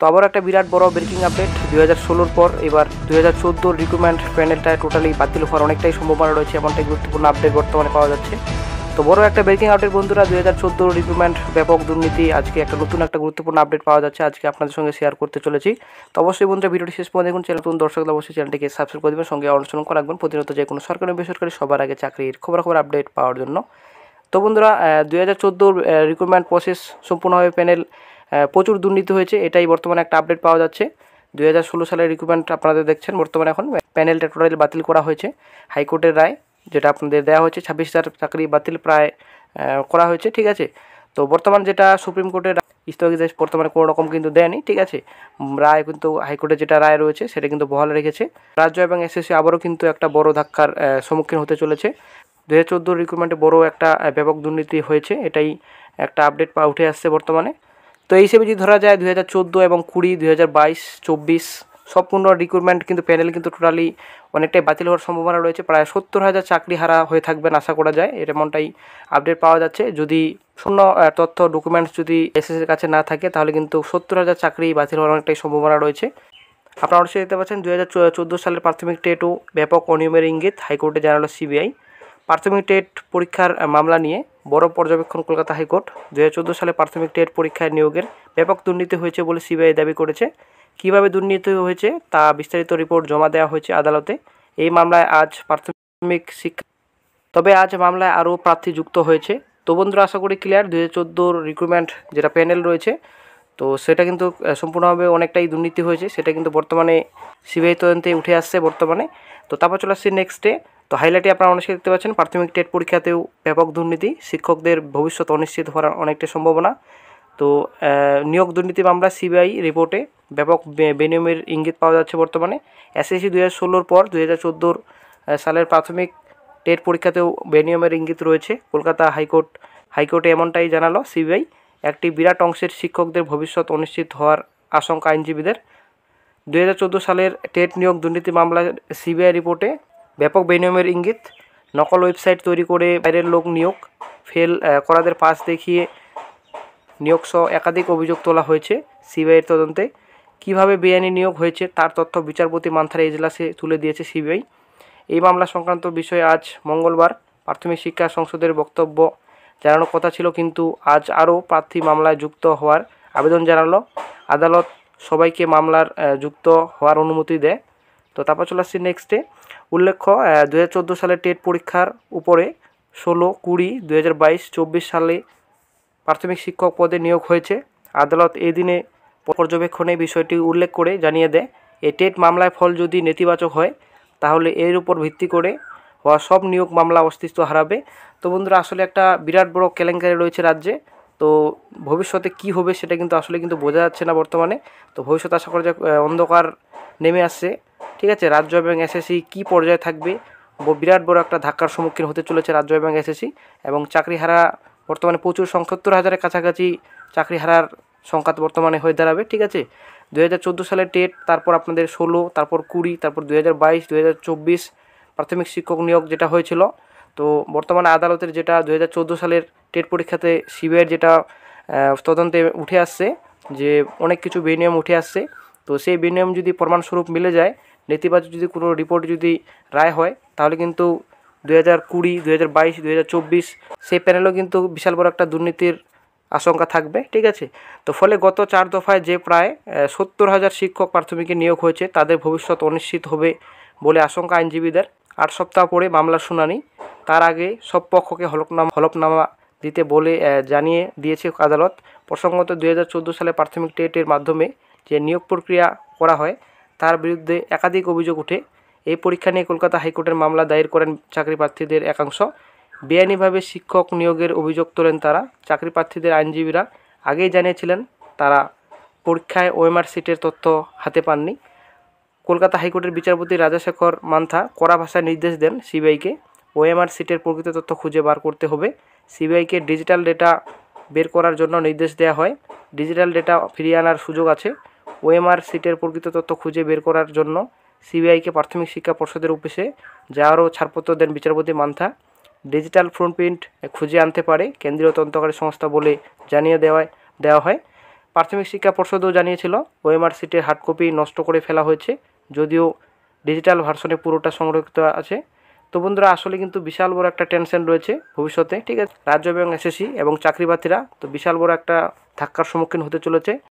আবারও একটা বিরাট বড় ব্রেকিং আপডেট 2016 পর এবার 2014 রিক্রুটমেন্ট প্যানেলটা টোটালি বাতিল হওয়ার অনেকটাই সম্ভাবনা রয়েছে, এমনটাই গুরুত্বপূর্ণ আপডেট বর্তমানে পাওয়া যাচ্ছে। তো বড় একটা ব্রেকিং আপডেট বন্ধুরা, 2014 রিক্রুটমেন্ট ব্যাপক দুর্নীতি, আজকে একটা নতুন একটা গুরুত্বপূর্ণ আপডেট পাওয়া যাচ্ছে, আজকে আপনাদের সঙ্গে শেয়ার করতে চলেছি। তো অবশ্যই বন্ধুরা ভিডিওটি শেষ পর্যন্ত দেখুন। চ্যানেল নতুন দর্শকরা অবশ্যই চ্যানেলটিকে সাবস্ক্রাইব করে দেবেন, সঙ্গে অনুসরণ করে রাখবেন প্রতিনিয়ত যে কোনো সরকারি বেসরকারি সবার আগে চাকরির খবর আপডেট পাওয়ার জন্য। তো বন্ধুরা 2014 রিক্রুটমেন্ট প্রসেস সম্পূর্ণভাবে প্যানেল প্রচুর দুর্নীতি হয়েছে, এটাই বর্তমানে একটা আপডেট পাওয়া যাচ্ছে। 2016 সালের রিক্রুটমেন্ট আপনারা দেখছেন, বর্তমানে এখন প্যানেলটা টোটালি বাতিল করা হয়েছে। হাইকোর্টের রায় যেটা আপনাদের দেওয়া হয়েছে, 26,000 চাকরি বাতিল প্রায় করা হয়েছে, ঠিক আছে। তো বর্তমান যেটা সুপ্রিম কোর্টের স্থগিতাদেশ বর্তমানে কোনো রকম কিন্তু দেয়নি, ঠিক আছে। রায় কিন্তু হাইকোর্টের যেটা রায় রয়েছে সেটা কিন্তু বহাল রেখেছে। রাজ্য এবং এসএসসি আবারও কিন্তু একটা বড় ধাক্কার সম্মুখীন হতে চলেছে। 2014 রিক্রুটমেন্টে বড় একটা ব্যাপক দুর্নীতি হয়েছে, এটাই একটা আপডেট উঠে আসছে বর্তমানে। তো এই হিসেবে যদি ধরা যায় 2014 এবং 20, 2022, 24 সম্পূর্ণ রিক্রুটমেন্ট কিন্তু প্যানেল কিন্তু টোটালি অনেকটাই বাতিল হওয়ার সম্ভাবনা রয়েছে। প্রায় 70,000 চাকরি হারা হয়ে থাকবেন আশা করা যায়, এমনটাই আপডেট পাওয়া যাচ্ছে। যদি শূন্য তথ্য ডকুমেন্টস যদি এসএসসির কাছে না থাকে তাহলে কিন্তু 70,000 চাকরি বাতিল হওয়ার অনেকটাই সম্ভাবনা রয়েছে। আপনারা অবশ্যই দেখতে পাচ্ছেন 2014 সালের প্রাথমিক টেটও ব্যাপক অনিয়মের ইঙ্গিত, হাইকোর্টে জানালো সিবিআই। প্রাথমিক টেট পরীক্ষার মামলা নিয়ে বড় পর্যবেক্ষণ কলকাতা হাইকোর্ট। 2014 সালে প্রাথমিক টেট পরীক্ষায় নিয়োগের ব্যাপক দুর্নীতি হয়েছে বলে সিবিআই দাবি করেছে। কীভাবে দুর্নীতি হয়েছে তা বিস্তারিত রিপোর্ট জমা দেওয়া হয়েছে আদালতে। এই মামলায় আজ মামলায় আরও প্রার্থী যুক্ত হয়েছে। তো বন্ধুরা আশা করি ক্লিয়ার, 2014 রিক্রুটমেন্ট যেটা প্যানেল রয়েছে তো সেটা কিন্তু সম্পূর্ণভাবে অনেকটাই দুর্নীতি হয়েছে, সেটা কিন্তু বর্তমানে সিবিআই তদন্তে উঠে আসছে বর্তমানে। তো তারপর চলে আসছে নেক্সটে। তো হাইলাইটে আপনারা অনেক দেখতে পাচ্ছেন প্রাথমিক টেট পরীক্ষাতেও ব্যাপক দুর্নীতি, শিক্ষকদের ভবিষ্যৎ অনিশ্চিত হওয়ার অনেকটা সম্ভাবনা। তো নিয়োগ দুর্নীতি মামলা সিবিআই রিপোর্টে ব্যাপক বেনিয়মের ইঙ্গিত পাওয়া যাচ্ছে বর্তমানে। এসএসসি 2016 পর 2014 সালের প্রাথমিক টেট পরীক্ষাতেও বেনিয়মের ইঙ্গিত রয়েছে। কলকাতা হাইকোর্টে এমনটাই জানালো সিবিআই। একটি বিরাট অংশের শিক্ষকদের ভবিষ্যৎ অনিশ্চিত হওয়ার আশঙ্কা আইনজীবীদের। 2014 সালের টেট নিয়োগ দুর্নীতি মামলার সিবিআই রিপোর্টে ব্যাপক বেনিয়মের ইঙ্গিত, নকল ওয়েবসাইট তৈরি করে বাইরের লোক নিয়োগ, ফেল করাদের পাস দেখিয়ে নিয়োগসহ একাধিক অভিযোগ তোলা হয়েছে সিবিআইয়ের তদন্তে। কিভাবে বেআইনি নিয়োগ হয়েছে তার তথ্য বিচারপতি মান্থার এজলাসে তুলে দিয়েছে সিবিআই। এই মামলা সংক্রান্ত বিষয়ে আজ মঙ্গলবার প্রাথমিক শিক্ষা সংসদের বক্তব্য জানানোর কথা ছিল, কিন্তু আজ আরও প্রার্থী মামলায় যুক্ত হওয়ার আবেদন জানালো আদালত। সবাইকে মামলার যুক্ত হওয়ার অনুমতি দেয়। তো তারপর চলে আসছি নেক্সটে। উল্লেখ্য 2014 সালে টেট পরীক্ষার উপরে 16, 20, 2022, 24 সালে প্রাথমিক শিক্ষক পদে নিয়োগ হয়েছে। আদালত এই দিনে পর্যবেক্ষণে বিষয়টি উল্লেখ করে জানিয়ে দেয়, এই টেট মামলায় ফল যদি নেতিবাচক হয় তাহলে এর উপর ভিত্তি করে হওয়া সব নিয়োগ মামলা অস্তিত্ব হারাবে। তো বন্ধুরা আসলে একটা বিরাট বড় কেলেঙ্কারি রয়েছে রাজ্যে। তো ভবিষ্যতে কি হবে সেটা কিন্তু আসলে কিন্তু বোঝা যাচ্ছে না বর্তমানে। তো ভবিষ্যতে আশা করা যায় অন্ধকার নেমে আসছে, ঠিক আছে। রাজ্য এবং এসএসসি কী পর্যায়ে থাকবে, বিরাট বড় একটা ধাক্কার সম্মুখীন হতে চলেছে রাজ্য এবং এসএসসি। এবং চাকরি হারা বর্তমানে প্রচুর 70,000-এর কাছাকাছি চাকরি হারার সংখ্যা বর্তমানে হয়ে দাঁড়াবে, ঠিক আছে। 2014 সালের টেট, তারপর আপনাদের 16, তারপর 20, তারপর 2022, 2024 প্রাথমিক শিক্ষক নিয়োগ যেটা হয়েছিল। তো বর্তমানে আদালতের যেটা 2014 সালের টেট পরীক্ষাতে সিবিআইয়ের যেটা তদন্তে উঠে আসছে যে অনেক কিছু বেনিয়ম উঠে আসছে। তো সেই বেনিয়ম যদি প্রমাণস্বরূপ মিলে যায়, নেতিবাচক যদি কোনো রিপোর্ট যদি রায় হয় তাহলে কিন্তু 2020, 2022, 2024 সেই প্যানেলেও কিন্তু বিশাল বড় একটা দুর্নীতির আশঙ্কা থাকবে, ঠিক আছে। তো ফলে গত 4 দফায় যে প্রায় 70,000 শিক্ষক প্রাথমিকে নিয়োগ হয়েছে তাদের ভবিষ্যৎ অনিশ্চিত হবে বলে আশঙ্কা আইনজীবীদের। 8 সপ্তাহ পরে মামলার শুনানি, তার আগে সব পক্ষকে হলফনামা দিতে বলে জানিয়ে দিয়েছে আদালত। প্রসঙ্গত 2014 সালে প্রাথমিক টেটের মাধ্যমে যে নিয়োগ প্রক্রিয়া করা হয় তার বিরুদ্ধে একাধিক অভিযোগ ওঠে। এই পরীক্ষা নিয়ে কলকাতা হাইকোর্টের মামলা দায়ের করেন চাকরি প্রার্থীদের একাংশ। বেআইনিভাবে শিক্ষক নিয়োগের অভিযোগ তোলেন তারা। চাকরি প্রার্থীদের আইনজীবীরা আগেই জানিয়েছিলেন তারা পরীক্ষায় ওএমআর সিটের তথ্য হাতে পাননি। কলকাতা হাইকোর্টের বিচারপতি রাজাশেখর মান্থা কড়া ভাষায় নির্দেশ দেন সিবিআইকে, ওএমআর সিটের প্রকৃত তথ্য খুঁজে বার করতে হবে। সিবিআইকে ডিজিটাল ডেটা বের করার জন্য নির্দেশ দেওয়া হয়। ডিজিটাল ডেটা ফিরিয়ে আনার সুযোগ আছে। ওএমআর সিটের প্রকৃত তথ্য খুঁজে বের করার জন্য সিবিআইকে প্রাথমিক শিক্ষা পর্ষদের অফিসে যাওয়ারও ছাড়পত্র দেন বিচারপতি মান্থা। ডিজিটাল ফ্রন্টপ্রিন্ট খুঁজে আনতে পারে কেন্দ্রীয় তদন্তকারী সংস্থা বলে জানিয়ে দেওয়া হয়। প্রাথমিক শিক্ষা পর্ষদও জানিয়েছিল ওএমআর সিটের হার্ড কপি নষ্ট করে ফেলা হয়েছে, যদিও ডিজিটাল ভার্সনে পুরোটা সংরক্ষিত আছে। তো বন্ধুরা আসলে কিন্তু বিশাল বড় একটা টেনশন রয়েছে ভবিষ্যতে, ঠিক আছে, রাজ্য এবং এসএসসি এবং চাকরি প্রার্থীরা তো বিশাল বড় একটা ধাক্কার সম্মুখীন হতে চলেছে।